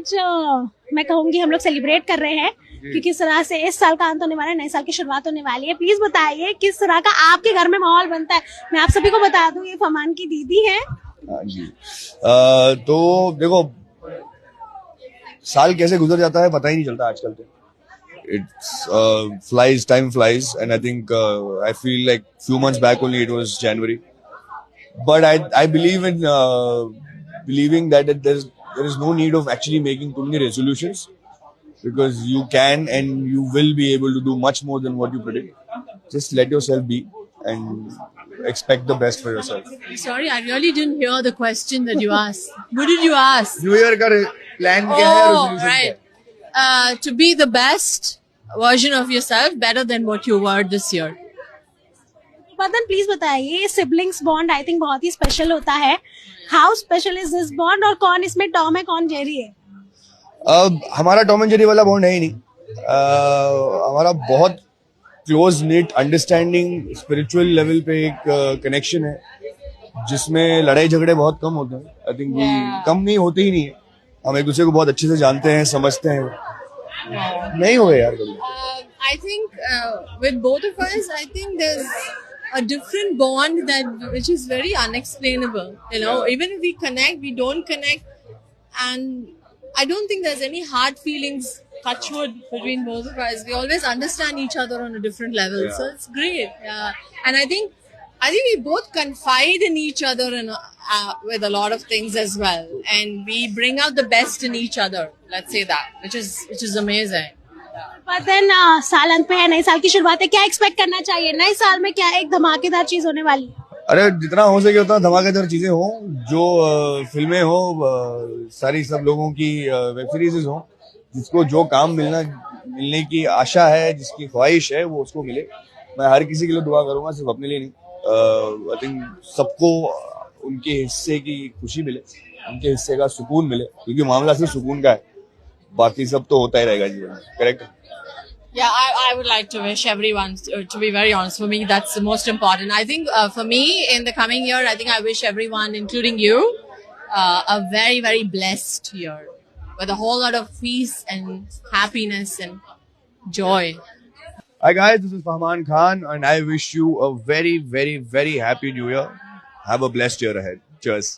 आज मैं कहूंगी हम लोग सेलिब्रेट कर रहे हैं कि किस तरह से इस साल का अंत होने वाला है, नए साल की शुरुआत होने वाली है। प्लीज बताइए किस तरह का आपके घर में माहौल बनता है। मैं आप सभी को बता दूं ये फरमान की दीदी है। हाँ जी। तो देखो, साल कैसे गुजर जाता है पता ही नहीं चलता आजकल। तो it's flies, time flies, and I think I feel like few months back only it was January, but I believe in believing that there is no need of actually making too many resolutions, because you can and you will be able to do much more than what you predict. Just let yourself be and expect the best for yourself. Sorry, I really didn't hear the question that you asked. What did you ask? New Year का plan क्या है, resolution क्या है? Right. To be the best version of yourself, better than what you were this year. पतन please बताइए, siblings bond I think बहुत ही special होता है। How special is this bond और कौन इसमें टॉम है कौन जेरी है? हमारा टॉम एंड जेरी वाला बॉन्ड है ही नहीं। हमारा बहुत close knit understanding spiritual level पे एक कनेक्शन है, जिसमें लड़ाई झगड़े बहुत कम होते हैं। आई थिंक कम नहीं होते ही नहीं है। हम एक दूसरे को बहुत अच्छे से जानते हैं, समझते हैं। नहीं हुए यार कभी। I think with both of us, I think there's a different bond which is very unexplainable. You know, even if we connect, we don't connect, and I don't think there's any hard feelings, touch wood, between both of us. We always understand each other on a different level, so it's great. Yeah, and I think we both confide in each other and with a lot of things as well, and we bring out the best in each other. Let's say that, which is amazing. पतन साल अंत पे है, नए साल की शुरुआत है, क्या एक्सपेक्ट करना चाहिए नए साल में? क्या एक धमाकेदार चीज होने वाली है? अरे जितना हो सके उतना धमाकेदार चीजें हो, जो फिल्में हो, सारी सब लोगों की वेब सीरीज हो, जिसको जो काम मिलने की आशा है, जिसकी ख्वाहिश है, वो उसको मिले। मैं हर किसी के लिए दुआ करूंगा, सिर्फ अपने लिए नहीं। आई थिंक सबको उनके हिस्से की खुशी मिले, उनके हिस्से का सुकून मिले, क्योंकि मामला सिर्फ सुकून का है, बाकी सब तो होता ही रहेगा जीवन में। Correct? Yeah, I would like to wish everyone, to be very honest, for me, that's the most important. I think for me, in the coming year, I think I wish everyone, including you, a very, very blessed year with a whole lot of peace and happiness and joy. Hi guys, this is Fahman Khan, and I wish you a very, very, very happy new year. Have a blessed year ahead. Cheers.